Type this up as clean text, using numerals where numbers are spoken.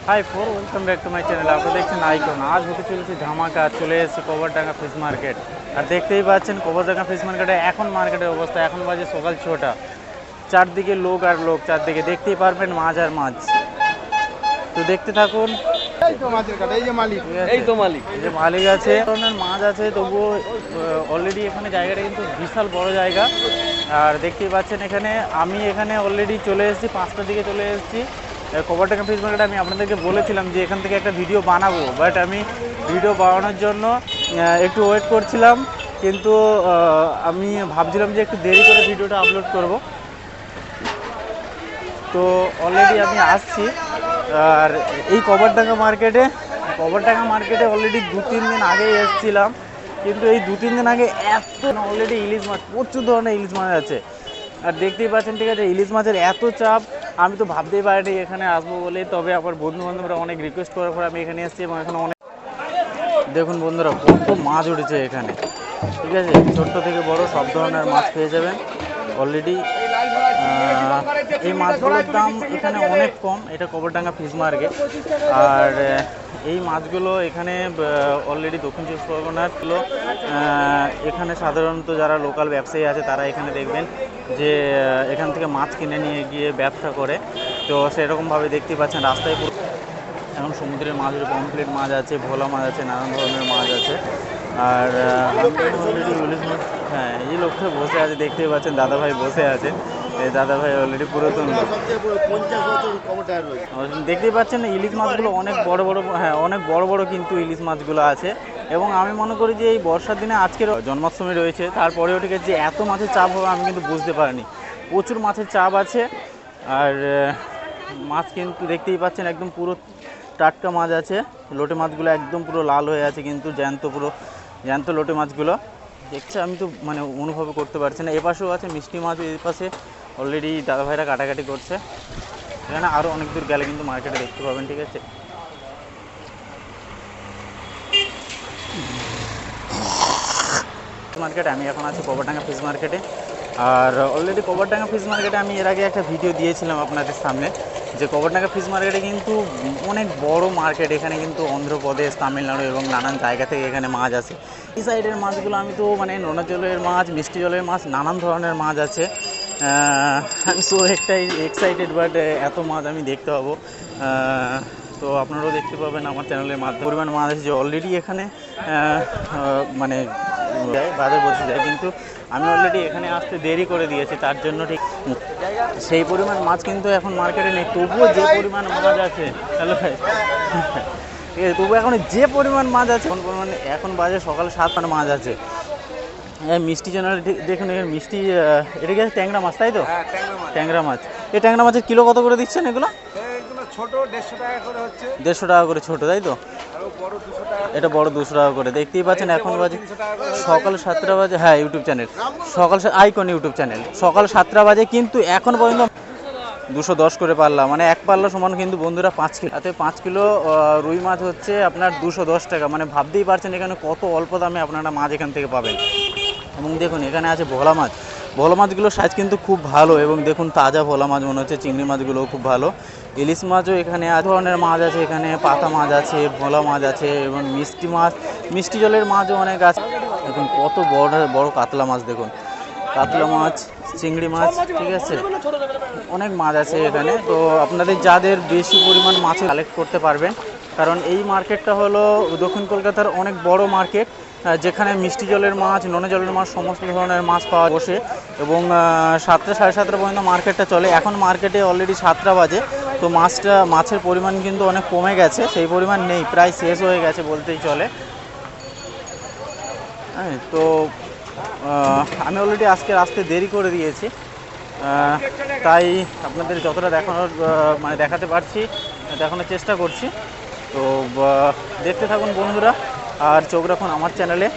High four welcome back to my channel. আপনারা দেখছেন icon. আজ হতে চলেছে ধামাকা, চলে এসেছে কবরডাঙ্গা ফিশ মার্কেট। আর দেখতেই পাচ্ছেন কবরডাঙ্গা ফিশ মার্কেটে এখন মার্কেটের অবস্থা, এখন বাজে সকাল 6টা। চারদিকে লোক আর লোক, চারদিকে দেখতেই পারবেন মাছ আর মাছ। তো দেখতে থাকুন। এই তো মাছের কাটা, এই যে মালিক, এই তো মালিক, যে মালিক আছে, ধরনের মাছ আছে, তবুও অলরেডি এখানে জায়গাটা কিন্তু বিশাল বড় জায়গা। আর দেখতেই পাচ্ছেন এখানে আমি এখানে অলরেডি চলে এসেছি, 5টার দিকে চলে এসেছি কবরডাঙ্গা ফিশ মার্কেটে। আমি আপনাদেরকে বলেছিলাম যে এখান থেকে একটা ভিডিও বানাবো, বাট আমি ভিডিও বানানোর জন্য একটু ওয়েট করছিলাম, কিন্তু আমি ভাবছিলাম যে একটু দেরি করে ভিডিওটা আপলোড করব। তো অলরেডি আমি আসছি। আর এই কবরডাঙ্গা মার্কেটে অলরেডি 2-3 দিন আগেই এসেছিলাম, কিন্তু এই 2-3 দিন আগে এত অলরেডি ইলিশ মাছ, প্রচুর ধরনের ইলিশ মাছ আছে। আর দেখতেই পাচ্ছেন, ঠিক আছে, ইলিশ মাছের এত চাপ, আমি তো ভাবতেই পারিনি এখানে আসবো বলে। তবে আমার বন্ধু বান্ধবরা অনেক রিকোয়েস্ট করার পর আমি এখানে এসেছি, এবং এখানে অনেক, দেখুন বন্ধুরা, কত মাছ উঠেছে এখানে। ঠিক আছে, ছোট্ট থেকে বড় সব ধরনের মাছ পেয়ে যাবেন অলরেডি। এই মাছগুলোর দাম এখানে অনেক কম, এটা কবরডাঙ্গা ফিশ মার্কেট। আর এই মাছগুলো এখানে অলরেডি দক্ষিণ চব্বিশ পরগনার এখানে সাধারণত যারা লোকাল ব্যবসায়ী আছে তারা এখানে দেখবেন যে এখান থেকে মাছ কিনে নিয়ে গিয়ে ব্যবসা করে। তো সেরকমভাবে দেখতেই পাচ্ছেন রাস্তায় এখন সমুদ্রের মাছ, পমফ্লেট মাছ আছে, ভোলা মাছ আছে, নানান ধরনের মাছ আছে। আর অলরেডি ইলিশ মাছ, হ্যাঁ, এই লোকটা বসে আছে, দেখতেই পাচ্ছেন দাদাভাই বসে আছে। এই দাদাভাই অলরেডি পুরাতন লোক। দেখতেই পাচ্ছেন ইলিশ মাছগুলো অনেক বড় বড়, হ্যাঁ অনেক বড় বড় কিন্তু ইলিশ মাছগুলো আছে। এবং আমি মনে করি যে এই বর্ষার দিনে, আজকের জন্মাষ্টমী রয়েছে, তারপরেও ঠিক আছে যে এত মাছের চাপ হবে আমি কিন্তু বুঝতে পারিনি। প্রচুর মাছের চাপ আছে। আর মাছ কিন্তু দেখতেই পাচ্ছেন একদম পুরো টাটকা মাছ আছে। লোটে মাছগুলো একদম পুরো লাল হয়ে আছে, কিন্তু পুরো জ্যান্ত লোটে মাছগুলো দেখছে, আমি তো মানে অনুভব করতে পারছি না। এপাশেও আছে মিষ্টি মাছ, এই পাশে অলরেডি দাদাভাইরা কাটাকাটি করছে। এখানে আরও অনেক দূর গেলে কিন্তু মার্কেটে দেখতে পাবেন। ঠিক আছে, মার্কেটে আমি এখন আছি কবরডাঙ্গা ফিশ মার্কেটে। আর অলরেডি কবরডাঙ্গা ফিশ মার্কেটে আমি এর আগে একটা ভিডিও দিয়েছিলাম আপনাদের সামনে, যে কবরডাঙ্গা ফিশ মার্কেটে কিন্তু অনেক বড় মার্কেট। এখানে কিন্তু অন্ধ্রপ্রদেশ, তামিলনাড়ু এবং নানান জায়গা থেকে এখানে মাছ আছে। এই সাইডের মাছগুলো আমি তো মানে নোনা জলের মাছ, মিষ্টি জলের মাছ, নানান ধরনের মাছ আছে। আমি সো এক্সাইটেড, বাট এত মাছ আমি দেখতে পাবো। তো আপনারাও দেখতে পাবেন আমার চ্যানেলের মাধ্যমে। পরিমাণ মাছ আছে যে অলরেডি এখানে মানে বাজার বসে যায়, কিন্তু আমি অলরেডি এখানে আসতে দেরি করে দিয়েছি, তার জন্য ঠিক সেই পরিমাণ মাছ কিন্তু এখন মার্কেটে নেই। তবুও যে পরিমাণ মাছ আছে, হ্যালো ভাই, ঠিক আছে, তবুও এখন যে পরিমাণ মাছ আছে, এখন বাজে সকাল 7টার মাছ আছে। মিষ্টি চ্যানেল দেখুন, এখানে মিষ্টি, এটা কি ট্যাংরা মাছ, তাই তো? ট্যাংরা মাছ। এই ট্যাংরা মাছের কিলো কত করে দিচ্ছেন এগুলো? ছোট 150 টাকা করে হচ্ছে। 150 টাকা করে ছোট, তাই তো? এটা বড় 200 টাকা করে। দেখতেই পাচ্ছেন এখন বাজে সকাল 7টা বাজে। হ্যাঁ, ইউটিউব চ্যানেল সকাল আইকন ইউটিউব চ্যানেল, সকাল 7টা বাজে, কিন্তু এখন পর্যন্ত 210 করে পাল্লা, মানে এক পাল্লা সমান কিন্তু বন্ধুরা 5 কিলো। তাতে 5 কিলো রুই মাছ হচ্ছে আপনার 210 টাকা। মানে ভাবতেই পারছেন এখানে কত অল্প দামে আপনারা মাছ এখান থেকে পাবেন। এবং দেখুন এখানে আছে ভোলা মাছ। ভোলা মাছগুলোর সাইজ কিন্তু খুব ভালো, এবং দেখুন তাজা ভোলা মাছ মনে হচ্ছে। চিংড়ি মাছগুলোও খুব ভালো। ইলিশ মাছও এখানে ধরনের মাছ আছে, এখানে পাতা মাছ আছে, ভোলা মাছ আছে, এবং মিষ্টি মাছ, মিষ্টি জলের মাছও অনেক আছে। দেখুন কত বড় বড় কাতলা মাছ, দেখুন কাতলা মাছ, চিংড়ি মাছ, ঠিক আছে, অনেক মাছ আছে এখানে। তো আপনাদের যাদের বেশি পরিমাণ মাছ কালেক্ট করতে পারবেন, কারণ এই মার্কেটটা হলো দক্ষিণ কলকাতার অনেক বড় মার্কেট, যেখানে মিষ্টি জলের মাছ, নোনা জলের মাছ, সমস্ত ধরনের মাছ পাওয়া বসে। এবং 7টা 7:30 পর্যন্ত মার্কেটটা চলে। এখন মার্কেটে অলরেডি 7টা বাজে, তো মাছের পরিমাণ কিন্তু অনেক কমে গেছে, সেই পরিমাণ নেই, প্রায় শেষ হয়ে গেছে বলতেই চলে। হ্যাঁ, তো আমি অলরেডি আজকে আসতে দেরি করে দিয়েছি, তাই আপনাদের যতটা দেখানোর মানে দেখাতে পারছি, দেখানোর চেষ্টা করছি। তো দেখতে থাকুন বন্ধুরা, আর চোখ রাখুন আমার চ্যানেলে।